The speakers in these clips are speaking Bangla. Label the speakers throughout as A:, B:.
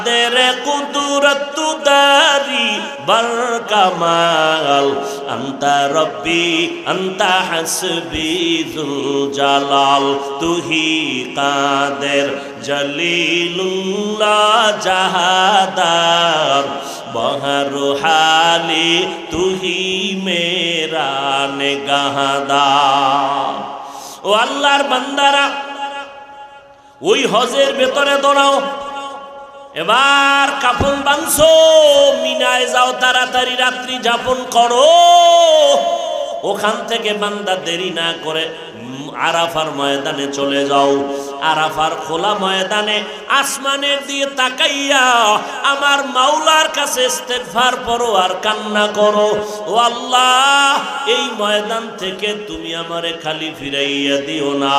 A: কাদের কুদরত দারি বার কামাল আন্তা রব্বি আন্তা হাসবি যুল জালাল তুহি কাদের জলিলুল্লাহ জাহাদার বহর হালি তুহি মেরা নেগাহদার। ও আল্লাহর বান্দারা, ওই হজের ভেতরে দৌড়াও, এবার কাফন বাঁধছো, মিনায় যাও, তাড়াতাড়ি রাত্রি যাপন করো। ওখান থেকে বান্দা দেরি না করে আরাফার ময়দানে চলে যাও। আরাফার খোলা ময়দানে আসমানের দিয়ে তাকাইয়া আমার মাওলার কাছে ইস্তেগফার করো আর কান্না করো, ও আল্লাহ এই ময়দান থেকে তুমি আমারে খালি ফিরাইয়া দিও না।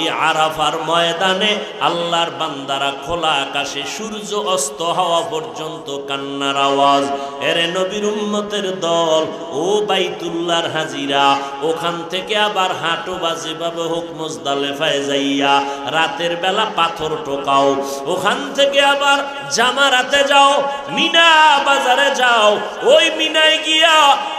A: এই আরাফার ময়দানে আল্লাহর বান্দারা খোলা আকাশে সূর্য অস্ত হওয়া পর্যন্ত কান্নার আওয়াজ। এরে নবীর উম্মতের দল, ও বাইতুল্লাহর হাজিরা, ওখান থেকে আবার হাঁটো বাজে ভাবে হোক মুজদালিফায় যাইয়া রাতের বেলা পাথর টোকাও। ওখান থেকে আবার জামারাতে যাও, মিনা বাজারে যাও, ওই মিনায় গিয়া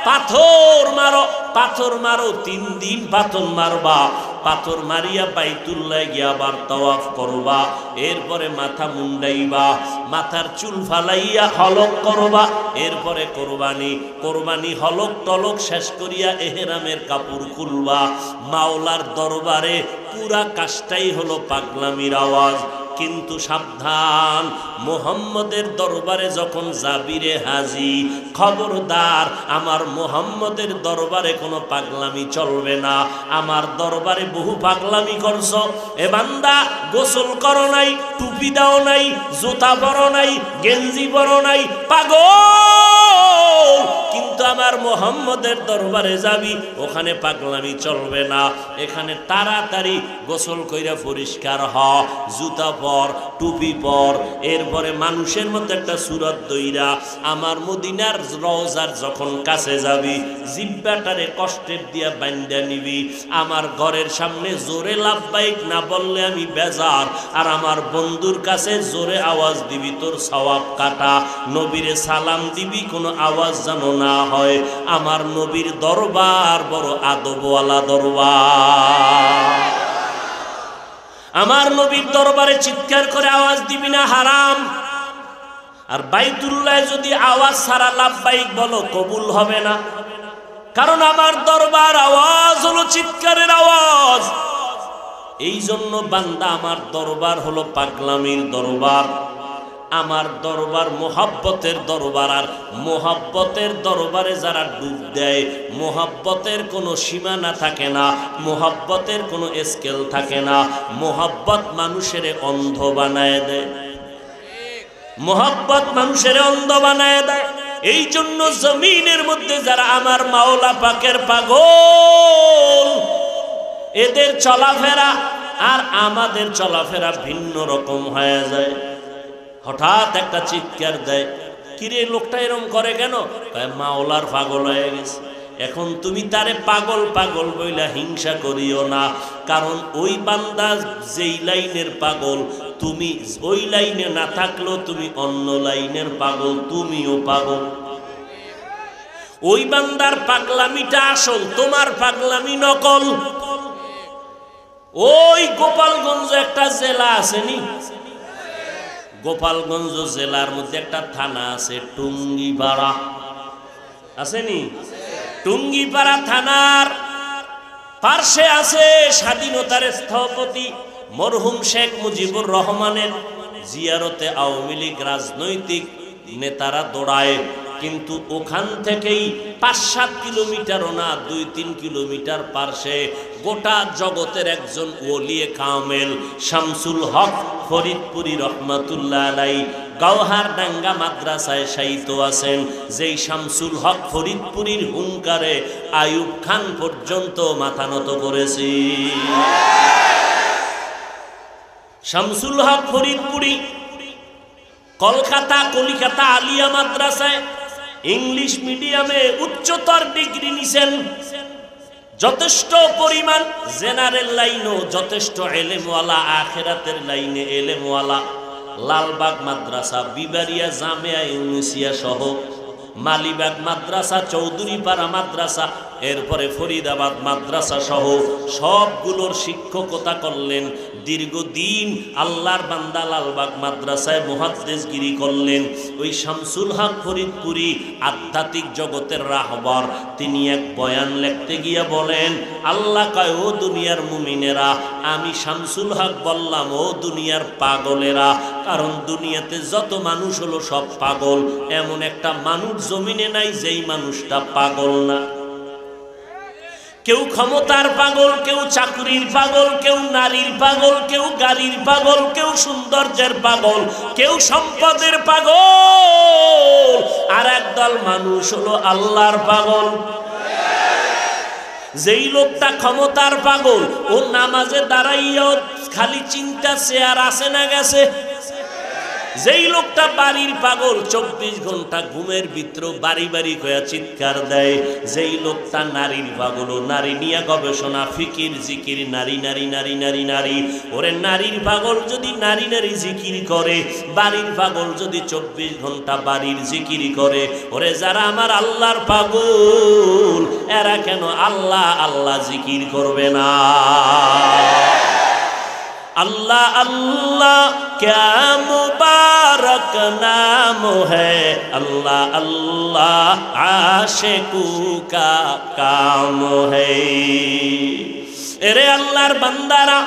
A: পাথর মারো, পাথর মারো, 3 দিন পাথর মারবা। পাথর মারিয়া বাইতুল্লাহ গিয়া আবার তাওয়াফ করবা। এরপরে মাথা মুন্ডাইবা, মাথার চুল ফালাইয়া হলক করবা। এরপরে কোরবানি হলক টলক শেষ করিয়া এহরামের কাপড় খুলবা। মাওলার দরবারে পুরা কাজটাই হলো পাগলামির আওয়াজ। কিন্তু সাবধান, মুহাম্মদের দরবারে যখন যাবি রে হাজি, খবরদার আমার মুহাম্মদের দরবারে কোনো পাগলামি চলবে না। আমার দরবারে বহু পাগলামি করছো, এ বান্দা গোসল করো নাই, টুপি দাও নাই, জুতা পরো নাই, গেঞ্জি পরো নাই, পাগল। কিন্তু আমার মুহাম্মদের দরবারে যাবি, ওখানে পাগলামি চলবে না। এখানে তাড়াতাড়ি গোসল কইরা পরিষ্কার হ, জুতা পর, টুপি পর। এরপরে মানুষের মধ্যে একটা সুরত দইরা আমার মদিনার রওজার যখন কাছে যাবি, জিব্বাটারে কষ্টের দিয়া বান্ধা নিবি। আমার ঘরের সামনে জোরে লাব্বাইক না বললে আমি বেজার, আর আমার বন্ধুর কাছে জোরে আওয়াজ দিবি, তোর সওয়াব কাটা। নবীরে সালাম দিবি, কোনো আওয়াজ যেন না হয়। আমার নবীর দরবার বড় আদবওয়ালা দরবার। আমার নবীর দরবারে চিৎকার করে আওয়াজ দিবি না, হারাম। আর বাইতুল্লাহ যদি আওয়াজ ছাড়া লাব্বাইক বলো, কবুল হবে না। কারণ আমার দরবার আওয়াজ হলো চিৎকারের আওয়াজ। এই জন্য বান্দা, আমার দরবার হলো পাগলামির দরবার। আমার দরবার মোহাব্বতের দরবার। আর মোহাব্বতের দরবারে যারা ডুব দেয়, মোহাব্বতের কোনো সীমানা থাকে না, মোহাব্বতের কোনো স্কেল থাকে না। মোহাব্বত মানুষের অন্ধ বানায় দেয়, মোহাব্বত মানুষের অন্ধ বানায় দেয়। এই জন্য জমিনের মধ্যে যারা আমার মাওলা পাকের পাগল, এদের চলাফেরা আর আমাদের চলাফেরা ভিন্ন রকম হয়ে যায়। হঠাৎ একটা চিৎকার দেয়, কিরে লোকটা এরকম করে কেন? মাওলার পাগল হয়ে গেছে। এখন তুমি তারে পাগল পাগল বইলা হিংসা করিও না, কারণ ওই বান্দা যেই লাইনের পাগল, তুমি ওই লাইনে না থাকলেও তুমি অন্য লাইনের পাগল, তুমিও পাগল। ওই বান্দার পাগলামিটা আসল, তোমার পাগলামি নকল। ওই গোপালগঞ্জ একটা জেলা আসেনি, গোপালগঞ্জ জেলার মধ্যে একটা থানা আছে টুঙ্গিপাড়া, আসেনি? টুঙ্গিপাড়া থানার পার্শ্বে আছে স্বাধীনতার স্থপতি মরহুম শেখ মুজিবুর রহমানের জিয়ারতে আওয়ামী লীগ রাজনৈতিক নেতারা দৌড়ায়। কিন্তু ওখান থেকেই 5-7 কিলোমিটারও না, 2-3 কিলোমিটার পার্শ্বে গোটা জগতের একজন ওলিয়ে কামেল শামসুল হক ফরিদপুরি রহমাতুল্লাহ আলাইহি গাওহারডাঙ্গা মাদ্রাসায় শায়িত আছেন। যেই শামসুল হক ফরিদপুরির হুঙ্কারে আইয়ুব খান পর্যন্ত মাথা নত করেছে। শামসুল হক ফরিদপুরি কলকাতা আলিয়া মাদ্রাসায় ইংলিশ মিডিয়ামে উচ্চতর ডিগ্রি নিছেন। যথেষ্ট পরিমাণ জেনারেল লাইনও যথেষ্ট এলেমওয়ালা, আখেরাতের লাইনে এলেমওয়ালা। লালবাগ মাদ্রাসা, বিবারিয়া জামিয়া ইউনিসিয়া সহ মালিবাগ মাদ্রাসা, চৌধুরীপাড়া মাদ্রাসা, এরপরে ফরিদাবাদ মাদ্রাসা সহ সবগুলোর শিক্ষকতা করলেন। দীর্ঘদিন আল্লাহর বান্দা লালবাগ মাদ্রাসায় মুহাদ্দিসগিরি করলেন। ওই শামসুল হক ফরিদপুরি আধ্যাত্মিক জগতের রাহবার, তিনি এক বয়ান লিখতে গিয়ে বলেন, আল্লাহ কয়, ও দুনিয়ার মুমিনেরা, আমি শামসুল হক বললাম, ও দুনিয়ার পাগলেরা, কারণ দুনিয়াতে যত মানুষ হলো সব পাগল, এমন একটা মানুষ জমিনে নাই যেই মানুষটা পাগল না। কেউ ক্ষমতার পাগল, কেউ চাকুরির পাগল, কেউ নারীর পাগল, কেউ গাড়ির পাগল, কেউ সৌন্দর্যের পাগল, কেউ সম্পদের পাগল, আর একদল মানুষ হলো আল্লাহর পাগল। যেই লোকটা ক্ষমতার পাগল, ও নামাজে দাঁড়াইয়াও খালি চিন্তা চেয়ার আসে না গেছে। যেই লোকটা বাড়ির পাগল, 24 ঘন্টা ঘুমের ভিতর বাড়ি বাড়ি কয়া চিৎকার দেয়। যেই লোকটা নারীর পাগল, নারী নিয়ে গবেষণা, ফিকির জিকির, নারী নারী নারী নারী নারী। ওরে নারীর পাগল যদি নারী নারী জিকির করে, বাড়ির পাগল যদি 24 ঘন্টা বাড়ির জিকির করে, ওরে যারা আমার আল্লাহর পাগল, এরা কেন আল্লাহ আল্লাহ জিকির করবে না? अल्लाह अल्लाह क्या मुबारक नाम है, अल्लाह अल्लाह आशिकू का काम है। এরে আল্লাহর বান্দারা,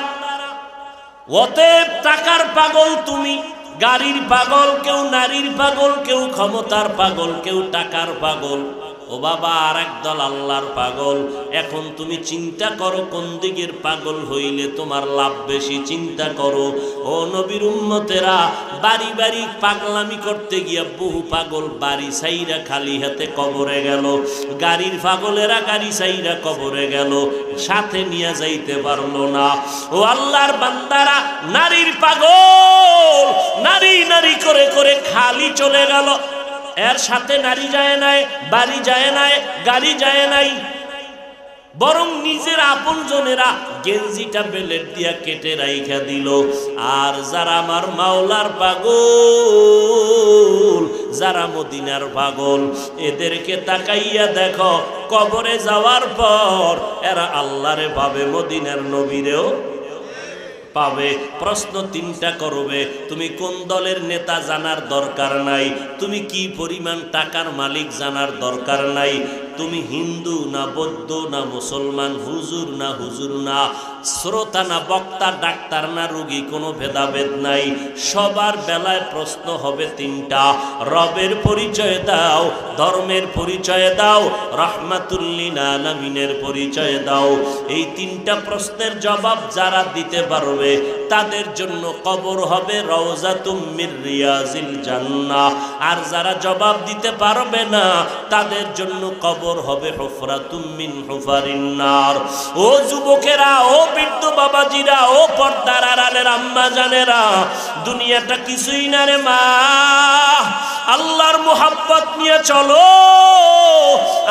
A: অতএব টাকার পাগল তুমি, গাড়ির পাগল, কেউ নারীর পাগল, কেউ ক্ষমতার পাগল, কেউ টাকার পাগল। ও বাবা, আর একদল আল্লাহর পাগল। এখন তুমি চিন্তা করো কোন দিকের পাগল হইলে তোমার লাভ বেশি, চিন্তা করো। ও নবীর উম্মতেরা, বাড়ি বাড়ি পাগলামি করতে গিয়া বহু পাগল বাড়ি সাইরা খালি হাতে কবরে গেল। গাড়ির পাগলেরা গাড়ি সাইরা কবরে গেল, সাথে নিয়ে যাইতে পারলো না। ও আল্লাহর বান্দারা, নারীর পাগল নারী নারী করে করে খালি চলে গেল। এর সাথে নারী যায় নাই, বাড়ি যায় নাই, গাড়ি যায় নাই, বরং নিজের আপন জনেরা গেঞ্জিটা বেলেট দিয়া কেটে রাইখা দিল। আর যারা আমার মাওলার পাগল, যারা মদিনার পাগল, এদেরকে তাকাইয়া দেখো, কবরে যাওয়ার পর এরা আল্লাহরে পাবে, মদিনার নবীরেও পাবে। প্রশ্ন তিনটা করবে, তুমি কোন দলের নেতা জানার দরকার নাই, তুমি কি পরিমাণ টাকার মালিক জানার দরকার নাই, তুমি হিন্দু না বৌদ্ধ না মুসলমান, হুজুর না হুজুর না, শ্রোতা না বক্তা, ডাক্তার না রোগী, কোনো ভেদাভেদ নাই। সবার বেলায় প্রশ্ন হবে তিনটা, রবের পরিচয় দাও, ধর্মের পরিচয় দাও, রাহমাতুল্লিল আলামিনের পরিচয় দাও। এই তিনটা প্রশ্নের জবাব যারা দিতে পারবে, তাদের জন্য কবর হবে রওজাতুম মির রিয়াজিল জান্নাহ। আর যারা জবাব দিতে পারবে না, তাদের জন্য কবর হবে হুফরাতুম মিন হুফারিন নার। ও যুবকেরা, ও বৃদ্ধ বাবাজিরা, ও পর্দার আড়ালের আম্মা জানেরা, দুনিয়াটা কিছুই না রে মা। আল্লাহর মুহাব্বত নিয়ে চলো।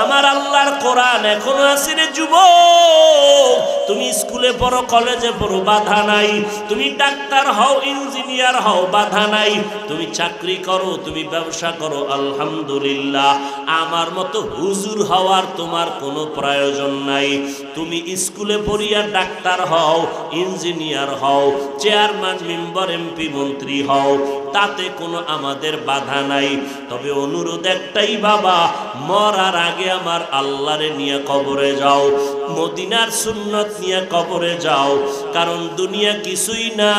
A: আমার আল্লাহর কোরআন এখনো আছে রে যুবক। তুমি স্কুলে পড়ো, কলেজে পড়ো, বাধা নাই। তুমি ডাক্তার হও, ইঞ্জিনিয়ার হও, বাধা নাই। তুমি চাকরি করো, তুমি ব্যবসা করো, আলহামদুলিল্লাহ। আমার মতো হুজুর হওয়ার তোমার কোনো প্রয়োজন নাই। তুমি স্কুলে পড়িয়া ডাক্তার হও, ইঞ্জিনিয়ার হও, চেয়ারম্যান, মেম্বার, এমপি, মন্ত্রী হও, তাতে কোনো আমাদের বাধা নাই। তবে অনুরোধ একটাই বাবা, মরার আগে আমার আল্লাহরে নিয়ে কবরে যাও, মদিনার সুন্নত নিয়ে কবরে যাও। কারণ দুনিয়া কিছুই না।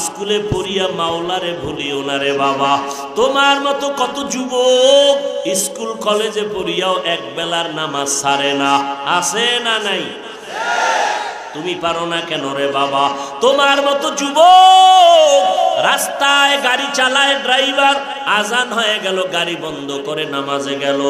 A: স্কুলে পড়িয়া মাওলারে ভুলিও না রে বাবা। তোমার মতো কত যুবক স্কুল কলেজে পড়িয়াও এক বেলার নামাজ ছাড়ে না, আছে না নাই? তুমি পারো না কেন রে বাবা? তোমার মতো যুবক রাস্তায় গাড়ি চালায়, ড্রাইভার, আজান হয়ে গেল, গাড়ি বন্ধ করে নামাজে গেল।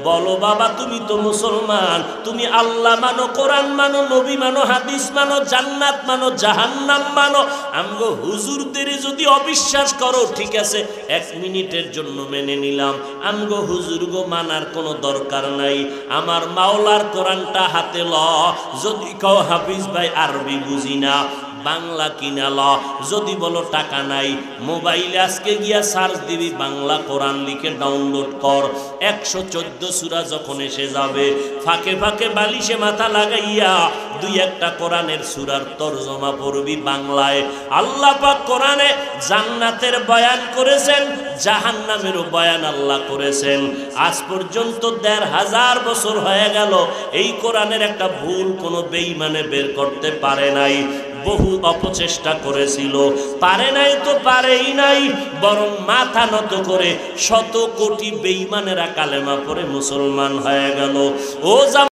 A: বলো বাবা, তুমি তো মুসলমান, তুমি আল্লাহ মানো, কোরআন মানো, নবী মানো, হাদিস মানো, জান্নাত মানো, জাহান্নাম মানো। আমগো হুজুরদের যদি অবিশ্বাস করো, ঠিক আছে, 1 মিনিটের জন্য মেনে নিলাম। আমগো হুজুরগো মানার কোনো দরকার নাই। আমার মাওলার কোরআনটা হাতে ল। যদি কও হাফিজ ভাই আরবি বুঝি না, বাংলা কিনা ল। যদি বলো টাকা নাই, মোবাইলে আজকে গিয়া সার্চ দিবি বাংলা কোরআন লিখে ডাউনলোড কর। 114 সূরা যখন এসে যাবে, ফাঁকে ফাঁকে বালিশে মাথা লাগাইয়া দুই একটা কোরআনের সূরার তরজমা পড়বি বাংলায়। আল্লাহ পাক কোরআনে জান্নাতের বয়ান করেছেন, জাহান্নামেরও বয়ান আল্লাহ করেছেন। আজ পর্যন্ত ১৫০০ বছর হয়ে গেল, এই কোরআনের একটা ভুল কোনো বেঈমানে বের করতে পারে নাই। বহু অপচেষ্টা করেছিল, পারে নাই তো পারেই নাই, বরং মাথা নত করে শত কোটি বেঈমানেরা কালেমা পড়ে মুসলমান হয়ে গেল। ও